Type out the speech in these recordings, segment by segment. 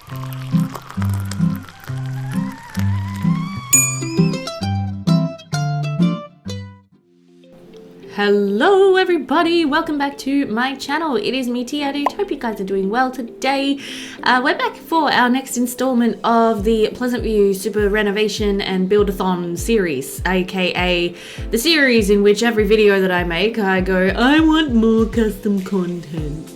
Hello everybody, welcome back to my channel. It is me, Addict. Hope you guys are doing well today. We're back for our next installment of the Pleasantview Super Renovation and Build-a-thon series, aka the series in which every video that I make, I go, I want more custom content.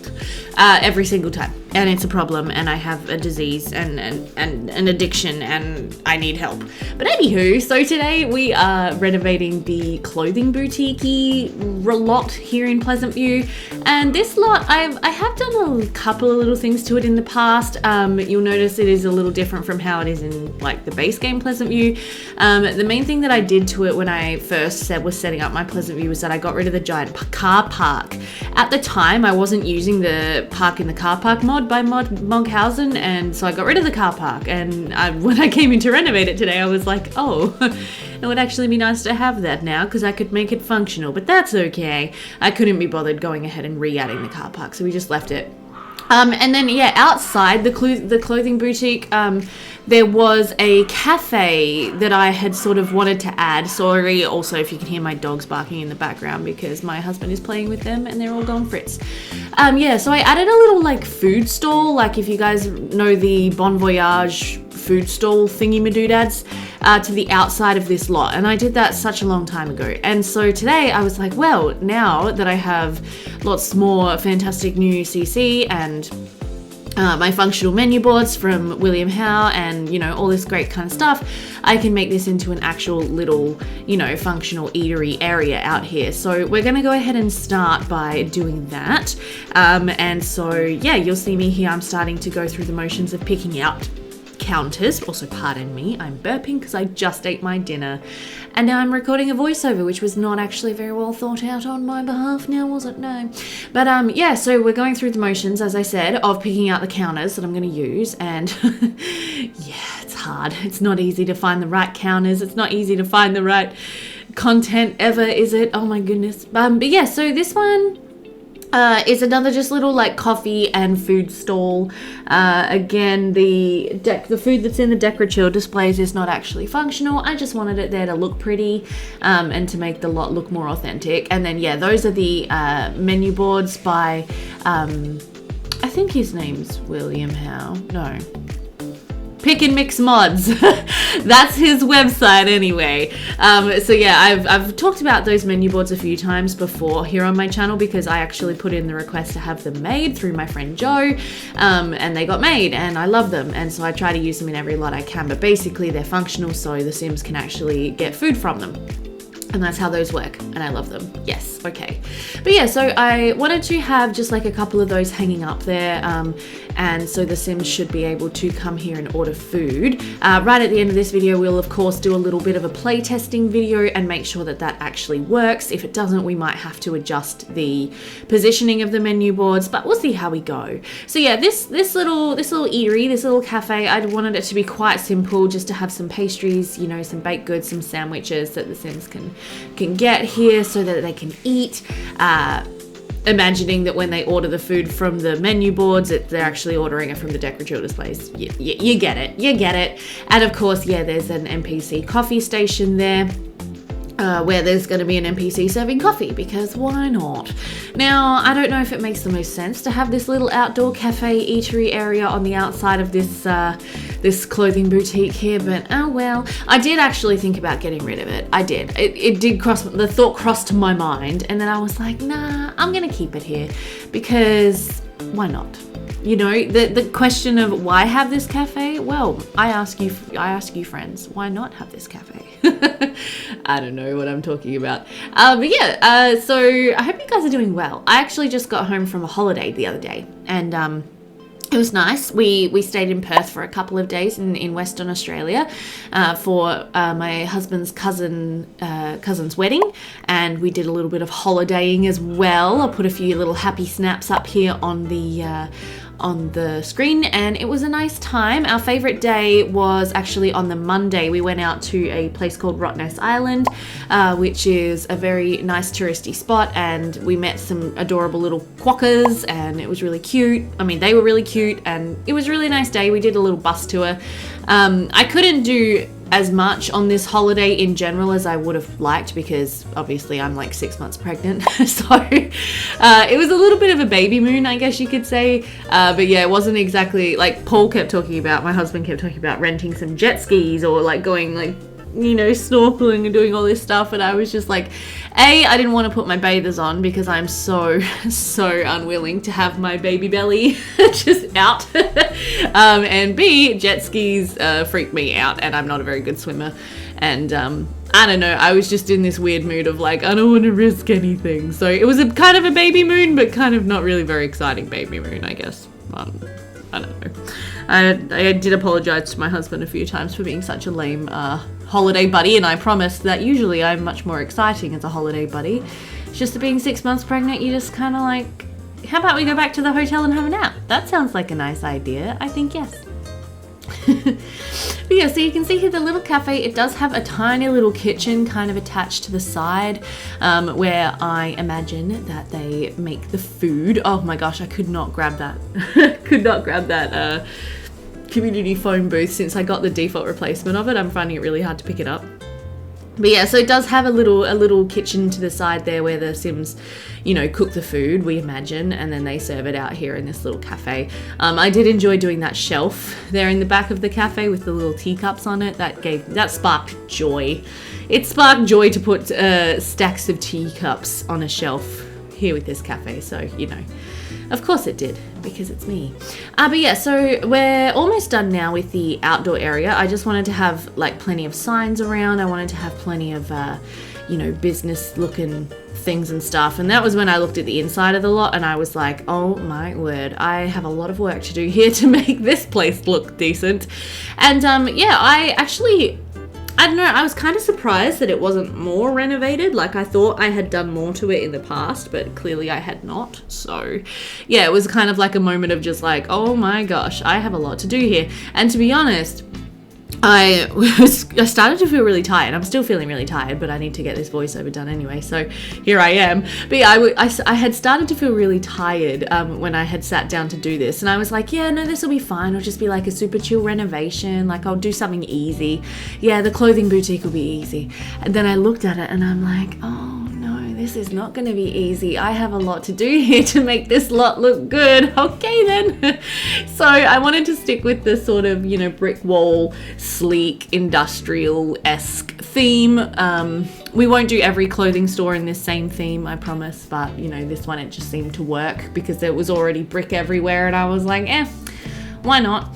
Every single time, and it's a problem, and I have a disease and an addiction, and I need help. But anywho, so today we are renovating the clothing boutique-y lot here in Pleasantview, and this lot I have done a couple of little things to it in the past. You'll notice it is a little different from how it is in like the base game Pleasantview. The main thing that I did to it when I first was setting up my Pleasantview was that I got rid of the giant car park. At the time, I wasn't using the park in the car park mod by Moghausen, and so I got rid of the car park, and when I came in to renovate it today, I was like, oh, it would actually be nice to have that now because I could make it functional, but that's okay. I couldn't be bothered going ahead and re-adding the car park, so we just left it. And then, yeah, outside the clothing boutique, there was a cafe that I had sort of wanted to add. Sorry, also, if you can hear my dogs barking in the background because my husband is playing with them and they're all gone fritz. Yeah, so I added a little, like, food stall. Like, if you guys know the Bon Voyage food stall thingy-madoodads, to the outside of this lot, and I did that such a long time ago. And so today I was like, well, now that I have lots more fantastic new CC and my functional menu boards from William Howe and, you know, all this great kind of stuff, I can make this into an actual little, you know, functional eatery area out here. So we're going to go ahead and start by doing that. And so, yeah, you'll see me here. I'm starting to go through the motions of picking out counters. Also, pardon me, I'm burping because I just ate my dinner and now I'm recording a voiceover, which was not actually very well thought out on my behalf now, was it? No. But yeah, so we're going through the motions, as I said, of picking out the counters that I'm going to use, and yeah, it's hard. It's not easy to find the right counters. It's not easy to find the right content ever, is it? Oh my goodness. But yeah, so this one is another just little like coffee and food stall. Again, the food that's in the Decra displays is not actually functional. I just wanted it there to look pretty and to make the lot look more authentic. And then yeah, those are the menu boards by I think his name's William Howe. No. Pick and Mix Mods. That's his website anyway. So yeah, I've talked about those menu boards a few times before here on my channel because I actually put in the request to have them made through my friend Joe, and they got made and I love them, and so I try to use them in every lot I can, but basically they're functional so the Sims can actually get food from them. And that's how those work, and I love them. Yes, okay. But yeah, so I wanted to have just like a couple of those hanging up there, and so the Sims should be able to come here and order food. Right at the end of this video, we'll of course do a little bit of a play testing video and make sure that that actually works. If it doesn't, we might have to adjust the positioning of the menu boards, but we'll see how we go. So yeah, this little eatery, this little cafe, I wanted it to be quite simple, just to have some pastries, you know, some baked goods, some sandwiches that the Sims can get here so that they can eat, imagining that when they order the food from the menu boards, they're actually ordering it from the Decra displays. You get it. And of course, yeah, there's an NPC coffee station there, where there's going to be an NPC serving coffee, because why not? Now, I don't know if it makes the most sense to have this little outdoor cafe eatery area on the outside of this this clothing boutique here, but oh well. I did actually think about getting rid of it. I did. It did the thought crossed my mind, and then I was like, nah, I'm going to keep it here because why not? You know, the question of why have this cafe? Well, I ask you friends, why not have this cafe? I don't know what I'm talking about. But yeah, so I hope you guys are doing well. I actually just got home from a holiday the other day, and it was nice. We stayed in Perth for a couple of days in Western Australia for my husband's cousin's wedding, and we did a little bit of holidaying as well. I'll put a few little happy snaps up here on the on the screen, and it was a nice time. Our favorite day was actually on the Monday. We went out to a place called Rottnest Island, which is a very nice touristy spot, and we met some adorable little quokkas, and it was really cute. I mean, they were really cute, and it was a really nice day. We did a little bus tour. I couldn't do as much on this holiday in general as I would have liked, because obviously I'm like 6 months pregnant. So it was a little bit of a baby moon, I guess you could say. But yeah, it wasn't exactly like my husband kept talking about renting some jet skis or like going like, you know, snorkeling and doing all this stuff, and I was just like, I didn't want to put my bathers on because I'm so unwilling to have my baby belly just out, and B, jet skis freak me out, and I'm not a very good swimmer, and I don't know, I was just in this weird mood of like, I don't want to risk anything. So it was a kind of a baby moon, but kind of not really very exciting baby moon, I guess. I don't know. I did apologize to my husband a few times for being such a lame holiday buddy, and I promised that usually I'm much more exciting as a holiday buddy. It's just that being 6 months pregnant, you just kind of like, how about we go back to the hotel and have a nap? That sounds like a nice idea. I think yes. But yeah, so you can see here the little cafe, it does have a tiny little kitchen kind of attached to the side, where I imagine that they make the food. Oh my gosh, I could not grab that. Community phone booth since I got the default replacement of it. I'm finding it really hard to pick it up. But yeah, so it does have a little kitchen to the side there where the Sims, you know, cook the food, we imagine, and then they serve it out here in this little cafe. I did enjoy doing that shelf there in the back of the cafe with the little teacups on it. That sparked joy. It sparked joy to put stacks of teacups on a shelf here with this cafe, so, you know. Of course it did, because it's me. But yeah, so we're almost done now with the outdoor area. I just wanted to have like plenty of signs around. I wanted to have plenty of, you know, business looking things and stuff. And that was when I looked at the inside of the lot and I was like, oh my word, I have a lot of work to do here to make this place look decent. And yeah, I don't know, I was kind of surprised that it wasn't more renovated. Like, I thought I had done more to it in the past, but clearly I had not. So yeah, it was kind of like a moment of just like, oh my gosh, I have a lot to do here. And to be honest, I started to feel really tired. I'm still feeling really tired, but I need to get this voiceover done anyway, so here I am. But yeah, I had started to feel really tired when I had sat down to do this, and I was like, yeah, no, this will be fine. It'll just be like a super chill renovation. Like, I'll do something easy. Yeah, the clothing boutique will be easy. And then I looked at it and I'm like, oh no, this is not going to be easy. I have a lot to do here to make this lot look good. Okay then. So I wanted to stick with this sort of, you know, brick wall, sleek, industrial-esque theme. We won't do every clothing store in this same theme, I promise, but you know, this one, it just seemed to work because there was already brick everywhere, and I was like, why not?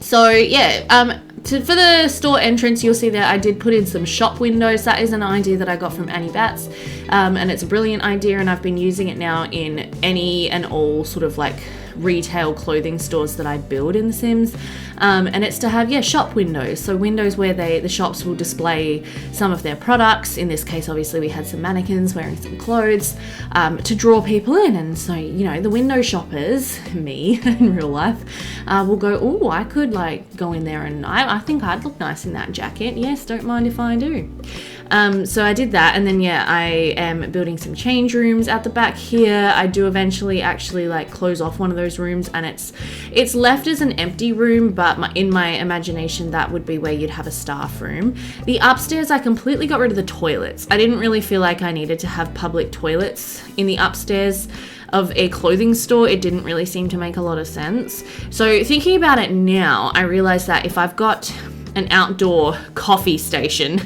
So yeah, for the store entrance, you'll see that I did put in some shop windows. That is an idea that I got from Annie Batts, and it's a brilliant idea, and I've been using it now in any and all sort of like retail clothing stores that I build in The Sims, and it's to have shop windows, so windows where the shops will display some of their products. In this case, obviously we had some mannequins wearing some clothes to draw people in, and so, you know, the window shoppers, me in real life, will go, oh, I could like go in there and I think I'd look nice in that jacket. Yes, don't mind if I do. So I did that, and then yeah, I am building some change rooms out the back here. I do eventually actually like close off one of those rooms, and it's left as an empty room, but in my imagination that would be where you'd have a staff room. The upstairs, I completely got rid of the toilets. I didn't really feel like I needed to have public toilets in the upstairs of a clothing store. It didn't really seem to make a lot of sense. So thinking about it now, I realized that if I've got an outdoor coffee station,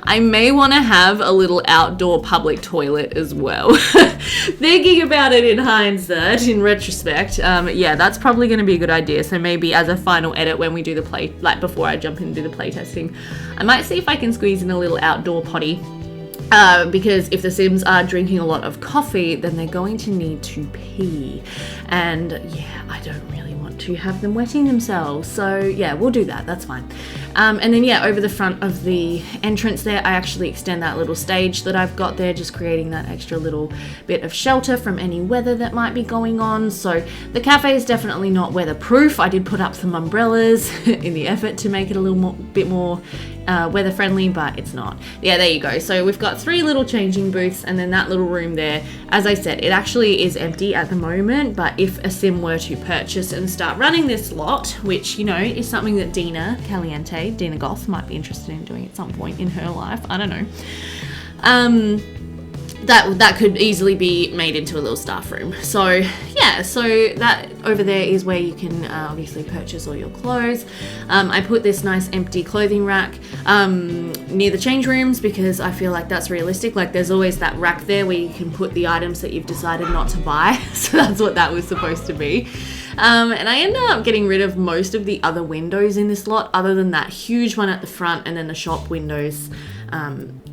I may want to have a little outdoor public toilet as well. Thinking about it in hindsight, in retrospect, yeah, that's probably going to be a good idea. So maybe as a final edit when we do the play, like before I jump in and do the play testing, I might see if I can squeeze in a little outdoor potty. Because if the Sims are drinking a lot of coffee, then they're going to need to pee. And yeah, I don't really want to have them wetting themselves. So yeah, we'll do that. That's fine. And then yeah, over the front of the entrance there, I actually extend that little stage that I've got there, just creating that extra little bit of shelter from any weather that might be going on. So the cafe is definitely not weatherproof. I did put up some umbrellas in the effort to make it a bit more weather friendly, but it's not. Yeah, there you go. So we've got 3 little changing booths, and then that little room there, as I said, it actually is empty at the moment, but if a sim were to purchase and start running this lot, which, you know, is something that Dina Goth might be interested in doing at some point in her life, I don't know, that could easily be made into a little staff room. So yeah, so that over there is where you can obviously purchase all your clothes. I put this nice empty clothing rack near the change rooms because I feel like that's realistic. Like there's always that rack there where you can put the items that you've decided not to buy. So that's what that was supposed to be. And I ended up getting rid of most of the other windows in this lot, other than that huge one at the front and then the shop windows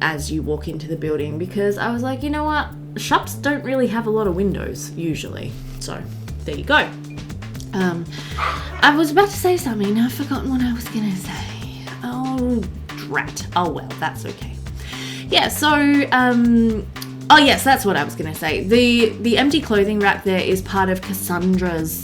as you walk into the building, because I was like, you know what, shops don't really have a lot of windows usually. So there you go. I was about to say something, I've forgotten what I was gonna say. Oh drat. Oh well, that's okay. Yeah, so oh yes, that's what I was gonna say. The empty clothing rack there is part of Cassandra's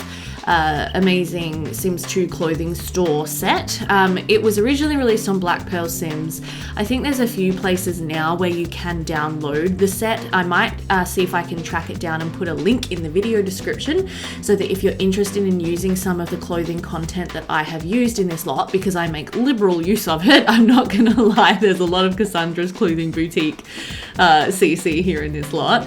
amazing Sims 2 clothing store set. It was originally released on Black Pearl Sims. I think there's a few places now where you can download the set. I might see if I can track it down and put a link in the video description so that if you're interested in using some of the clothing content that I have used in this lot, because I make liberal use of it, I'm not gonna lie, there's a lot of Cassandra's Clothing Boutique CC here in this lot.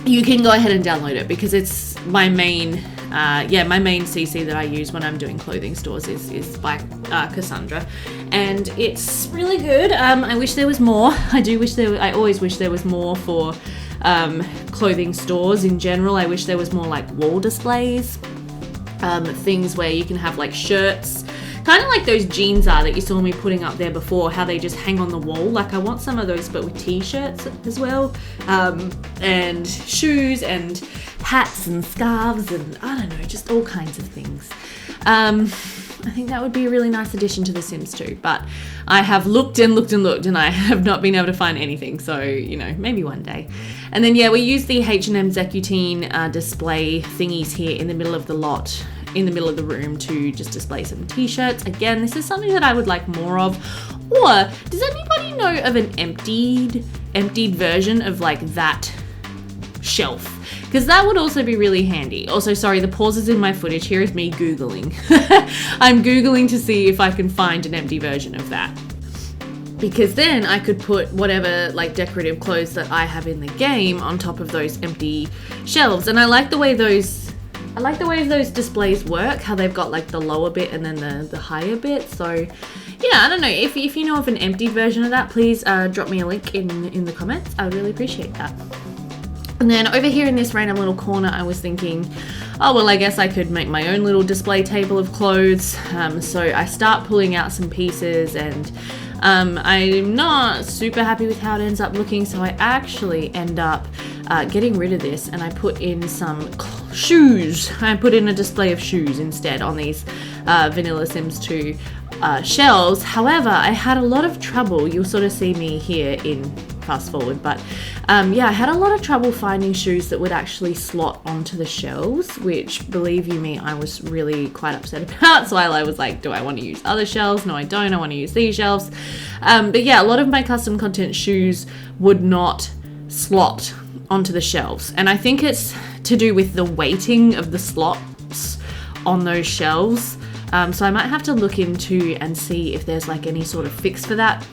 You can go ahead and download it because it's my main CC that I use when I'm doing clothing stores is by Cassandra, and it's really good. I wish there was more. I always wish there was more for clothing stores in general. I wish there was more like wall displays, things where you can have like shirts, kind of like those jeans are that you saw me putting up there before, how they just hang on the wall. Like I want some of those, but with t-shirts as well, and shoes and hats and scarves and I don't know, just all kinds of things. I think that would be a really nice addition to The Sims 2, but I have looked and looked and looked and I have not been able to find anything, so you know, maybe one day. And then yeah, we use the H&M Zekutine display thingies here in the middle of the lot, in the middle of the room, to just display some t-shirts. Again, this is something that I would like more of. Or does anybody know of an emptied version of like that shelf? Because that would also be really handy. Also, sorry, the pauses in my footage here is me Googling. I'm Googling to see if I can find an empty version of that. Because then I could put whatever like decorative clothes that I have in the game on top of those empty shelves. And I like the way those displays work, how they've got like the lower bit and then the higher bit. So yeah, I don't know, if you know of an empty version of that, please drop me a link in the comments. I would really appreciate that. And then over here in this random little corner, I was thinking, oh well, I guess I could make my own little display table of clothes. So I start pulling out some pieces, and I'm not super happy with how it ends up looking, so I actually end up getting rid of this, and I put in some shoes. I put in a display of shoes instead on these Vanilla Sims 2 shelves. However, I had a lot of trouble. You'll sort of see me here in fast forward, but yeah, I had a lot of trouble finding shoes that would actually slot onto the shelves, which, believe you me, I was really quite upset about. So I was like, do I want to use other shelves? No, I don't. I want to use these shelves. But yeah, a lot of my custom content shoes would not slot onto the shelves, and I think it's to do with the weighting of the slots on those shelves. So I might have to look into and see if there's like any sort of fix for that.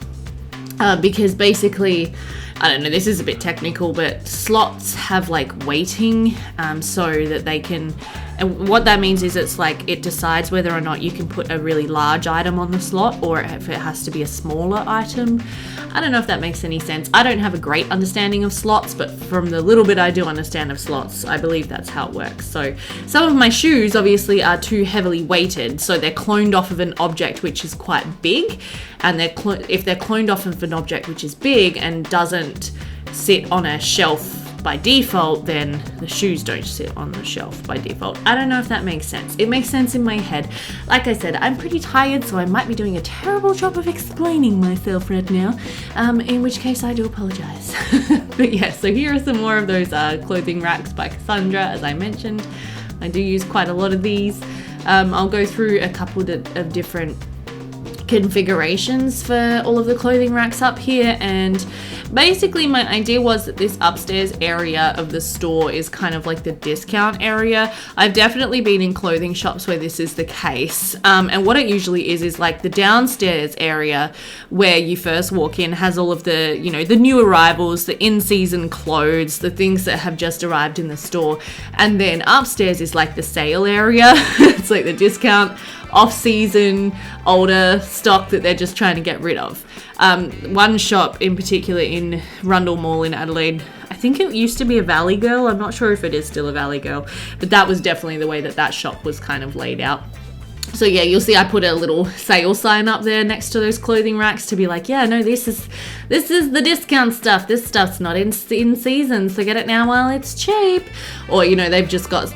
Because basically, I don't know, this is a bit technical, but slots have like weighting, so that they can, and what that means is it's like it decides whether or not you can put a really large item on the slot or if it has to be a smaller item. I don't know if that makes any sense. I don't have a great understanding of slots, but from the little bit I do understand of slots, I believe that's how it works. So some of my shoes obviously are too heavily weighted, so they're cloned off of an object which is quite big, and if they're cloned off of an object which is big and doesn't sit on a shelf by default, then the shoes don't sit on the shelf by default. I don't know if that makes sense. It makes sense in my head. Like I said, I'm pretty tired, so I might be doing a terrible job of explaining myself right now, in which case I do apologize. But yeah, so here are some more of those clothing racks by Cassandra, as I mentioned. I do use quite a lot of these. I'll go through a couple of different configurations for all of the clothing racks up here, and basically my idea was that this upstairs area of the store is kind of like the discount area. I've definitely been in clothing shops where this is the case, and what it usually is like the downstairs area where you first walk in has all of the, you know, the new arrivals, the in-season clothes, the things that have just arrived in the store, and then upstairs is like the sale area. It's like the discount, off-season, older stock that they're just trying to get rid of. One shop in particular in Rundle Mall in Adelaide, I think it used to be a Valley Girl. I'm not sure if it is still a Valley Girl, but that was definitely the way that shop was kind of laid out. So yeah, you'll see I put a little sale sign up there next to those clothing racks to be like, yeah, no, this is the discount stuff. This stuff's not in season, so get it now while it's cheap. Or, you know, they've just got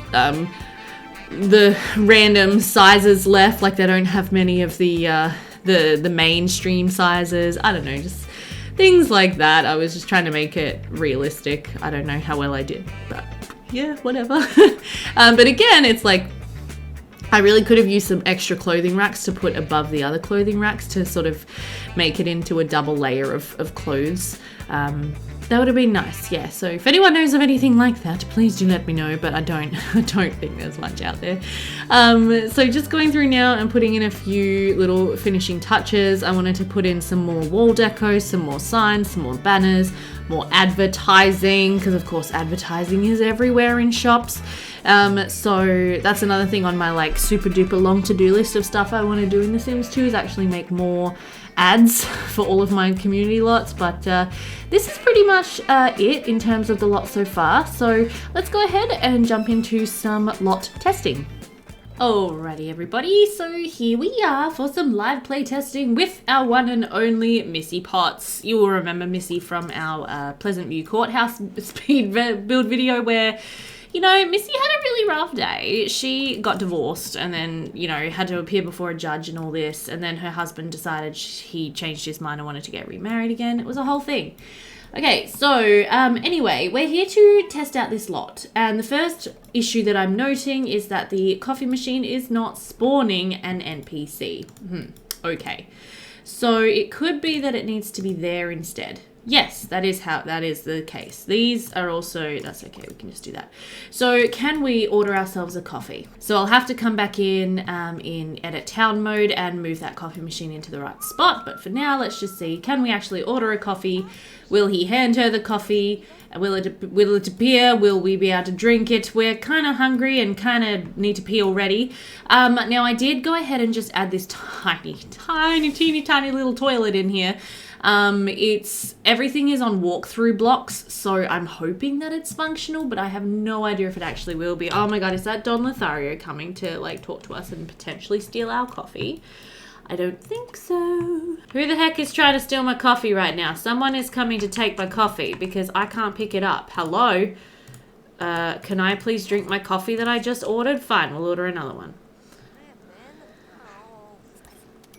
the random sizes left, like they don't have many of the mainstream sizes. I don't know, just things like that. I was just trying to make it realistic. I don't know how well I did, but yeah, whatever. But again, it's like I really could have used some extra clothing racks to put above the other clothing racks to sort of make it into a double layer of clothes. That would have been nice, yeah. So if anyone knows of anything like that, please do let me know, but I don't think there's much out there. So just going through now and putting in a few little finishing touches. I wanted to put in some more wall deco, some more signs, some more banners, more advertising, because of course advertising is everywhere in shops. So that's another thing on my like super duper long to-do list of stuff I want to do in The Sims 2 is actually make more ads for all of my community lots, but this is pretty much it in terms of the lot so far. So let's go ahead and jump into some lot testing. Alrighty everybody, so here we are for some live play testing with our one and only Missy Potts. You will remember Missy from our Pleasantview Courthouse speed build video where, you know, Missy had a really rough day. She got divorced and then, you know, had to appear before a judge and all this. And then her husband decided he changed his mind and wanted to get remarried again. It was a whole thing. Okay, so anyway, we're here to test out this lot. And the first issue that I'm noting is that the coffee machine is not spawning an NPC. Okay, so it could be that it needs to be there instead. Yes, that is the case. These are also, that's okay, we can just do that. So can we order ourselves a coffee? So I'll have to come back in edit town mode and move that coffee machine into the right spot. But for now, let's just see, can we actually order a coffee? Will he hand her the coffee? Will it appear? Will we be able to drink it? We're kind of hungry and kind of need to pee already. Now I did go ahead and just add this teeny little toilet in here. Everything is on walkthrough blocks, so I'm hoping that it's functional, but I have no idea if it actually will be. Oh my god, is that Don Lothario coming to like talk to us and potentially steal our coffee? I don't think so. Who the heck is trying to steal my coffee right now? Someone is coming to take my coffee because I can't pick it up. Hello? Can I please drink my coffee that I just ordered? Fine, we'll order another one.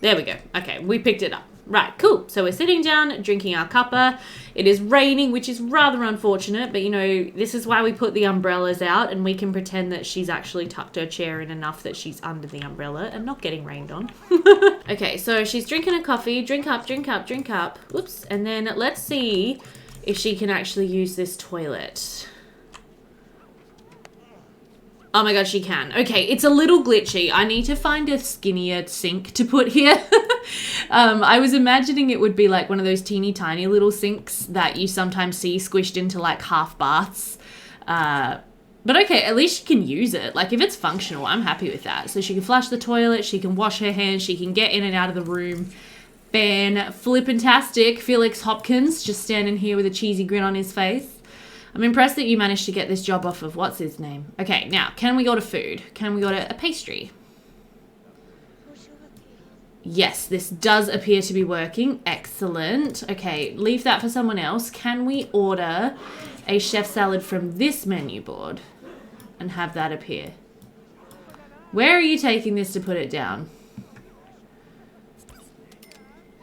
There we go. Okay, we picked it up. Right, cool. So we're sitting down, drinking our cuppa. It is raining, which is rather unfortunate, but you know, this is why we put the umbrellas out and we can pretend that she's actually tucked her chair in enough that she's under the umbrella and not getting rained on. Okay, so she's drinking a coffee. Drink up, drink up, drink up. Whoops. And then let's see if she can actually use this toilet. Oh my god, she can. Okay, it's a little glitchy. I need to find a skinnier sink to put here. I was imagining it would be like one of those teeny tiny little sinks that you sometimes see squished into like half baths. But okay, at least she can use it. Like if it's functional, I'm happy with that. So she can flush the toilet, she can wash her hands, she can get in and out of the room. Fan-flippantastic. Felix Hopkins just standing here with a cheesy grin on his face. I'm impressed that you managed to get this job off of what's his name. Okay, now, can we order food? Can we order a pastry? Yes, this does appear to be working. Excellent. Okay, leave that for someone else. Can we order a chef salad from this menu board and have that appear. Where are you taking this to put it down?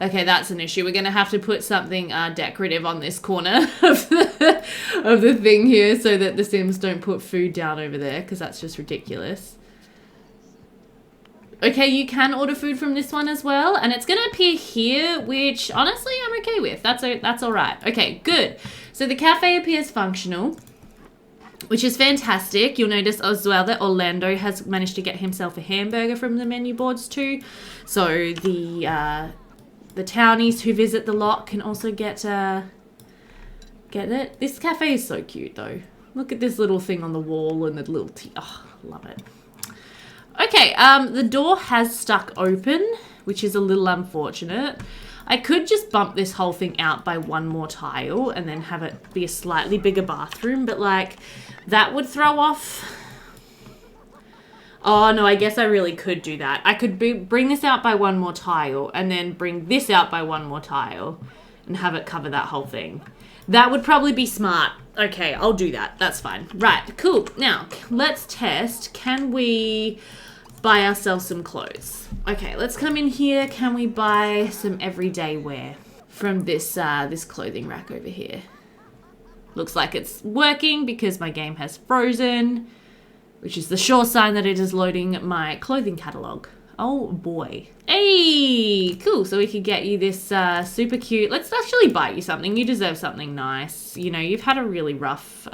Okay, that's an issue. We're going to have to put something decorative on this corner of the thing here so that the Sims don't put food down over there, because that's just ridiculous. Okay, you can order food from this one as well, and it's going to appear here, which honestly I'm okay with. That's all right. Okay, good. So the cafe appears functional, which is fantastic. You'll notice as well that Orlando has managed to get himself a hamburger from the menu boards too. So the townies who visit the lot can also get it. This cafe is so cute though. Look at this little thing on the wall and the little oh, love it. Okay, the door has stuck open, which is a little unfortunate. I could just bump this whole thing out by one more tile and then have it be a slightly bigger bathroom, but like that would throw off. Oh no, I guess I really could do that. I could bring this out by one more tile and then bring this out by one more tile and have it cover that whole thing. That would probably be smart. Okay, I'll do that. That's fine. Right, cool. Now, let's test. Can we buy ourselves some clothes? Okay, let's come in here. Can we buy some everyday wear from this this clothing rack over here? Looks like it's working because my game has frozen, which is the sure sign that it is loading my clothing catalog. Oh boy. Hey, cool. So we could get you this super cute. Let's actually buy you something. You deserve something nice. You know, you've had a really rough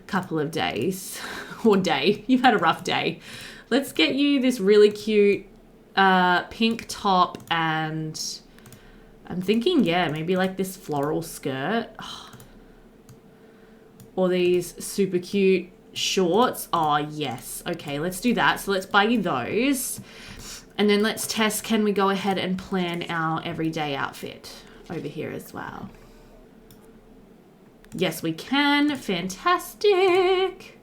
couple of days or day. You've had a rough day. Let's get you this really cute pink top, and I'm thinking, yeah, maybe like this floral skirt. Oh. Or these super cute shorts. Oh, yes. Okay, let's do that. So let's buy you those. And then let's test, can we go ahead and plan our everyday outfit over here as well? Yes, we can. Fantastic.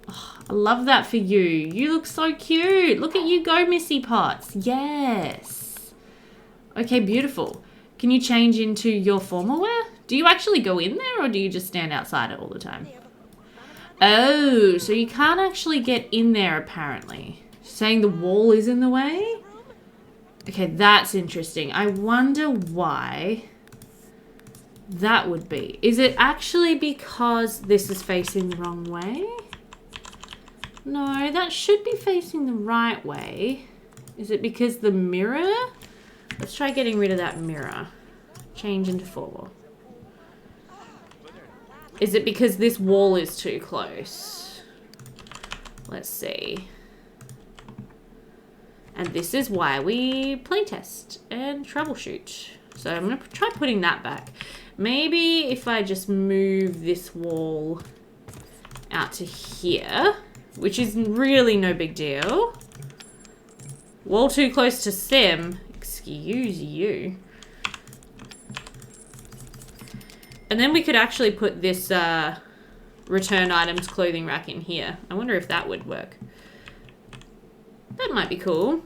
Oh, I love that for you. You look so cute. Look at you go, Missy Potts. Yes. Okay, beautiful. Can you change into your formal wear? Do you actually go in there or do you just stand outside it all the time? Oh, so you can't actually get in there apparently. Saying the wall is in the way? Okay, that's interesting. I wonder why that would be. Is it actually because this is facing the wrong way? No, that should be facing the right way. Is it because the mirror? Let's try getting rid of that mirror. Change into forward. Is it because this wall is too close? Let's see. And this is why we playtest and troubleshoot. So I'm going to try putting that back. Maybe if I just move this wall out to here, which is really no big deal. Wall too close to Sim. Excuse you. And then we could actually put this return items clothing rack in here. I wonder if that would work. That might be cool.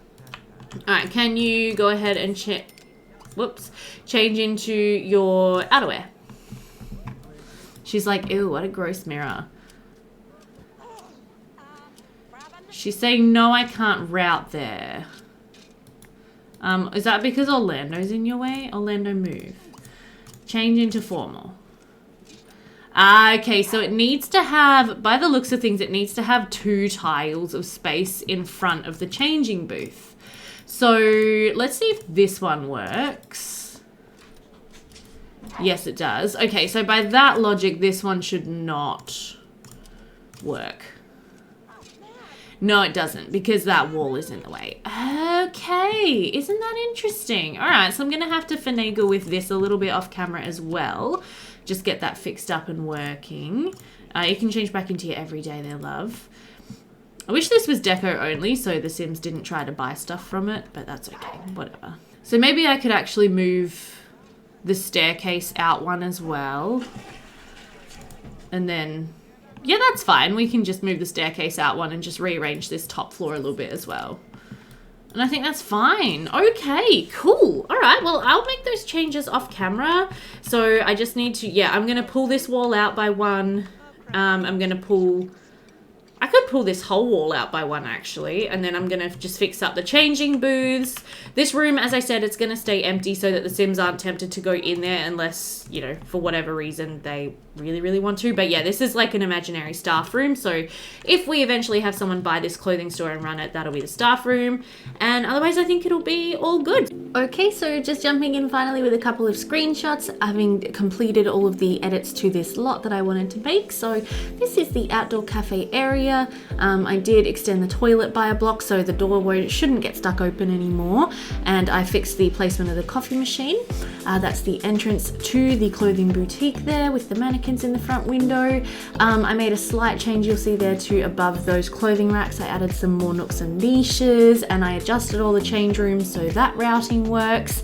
Alright, can you go ahead and change into your outerwear? She's like, ew, what a gross mirror. She's saying, no, I can't route there. Is that because Orlando's in your way? Orlando, move. Change into formal. Ah, okay, so it needs to have, by the looks of things, it needs to have 2 tiles of space in front of the changing booth. So let's see if this one works. Yes, it does. Okay, so by that logic, this one should not work. No, it doesn't, because that wall is in the way. Okay, isn't that interesting? All right, so I'm going to have to finagle with this a little bit off camera as well. Just get that fixed up and working. You can change back into your everyday there, love. I wish this was deco only, so the Sims didn't try to buy stuff from it, but that's okay, whatever. So maybe I could actually move the staircase out one as well. And then... yeah, that's fine. We can just move the staircase out one and just rearrange this top floor a little bit as well. And I think that's fine. Okay, cool. All right, well, I'll make those changes off camera. So I just need to, yeah, I'm going to pull this wall out by one. I'm going to pull... I could pull this whole wall out by one, actually, and then I'm going to just fix up the changing booths. This room, as I said, it's going to stay empty so that the Sims aren't tempted to go in there unless, you know, for whatever reason they really, really want to. But yeah, this is like an imaginary staff room, so if we eventually have someone buy this clothing store and run it, that'll be the staff room, and otherwise I think it'll be all good. Okay, so just jumping in finally with a couple of screenshots, having completed all of the edits to this lot that I wanted to make. So this is the outdoor cafe area. I did extend the toilet by a block so the door shouldn't get stuck open anymore, and I fixed the placement of the coffee machine. That's the entrance to the clothing boutique there with the mannequins in the front window. I made a slight change, you'll see there, to above those clothing racks. I added some more nooks and niches, and I adjusted all the change rooms so that routing works.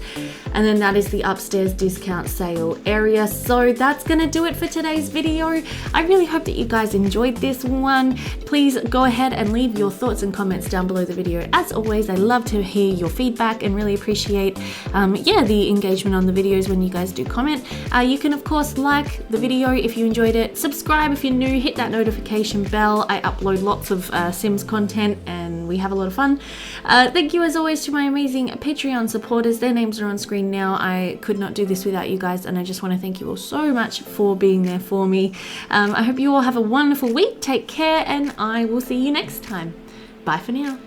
And then that is the upstairs discount sale area. So that's gonna do it for today's video. I really hope that you guys enjoyed this one. Please go ahead and leave your thoughts and comments down below the video. As always, I love to hear your feedback and really appreciate the engagement on the videos when you guys do comment. You can of course like the video if you enjoyed it, subscribe if you're new, hit that notification bell. I upload lots of Sims content and we have a lot of fun. Thank you as always to my amazing Patreon supporters. Their names are on screen now. I could not do this without you guys, and I just want to thank you all so much for being there for me. I hope you all have a wonderful week. Take care, and I will see you next time. Bye for now.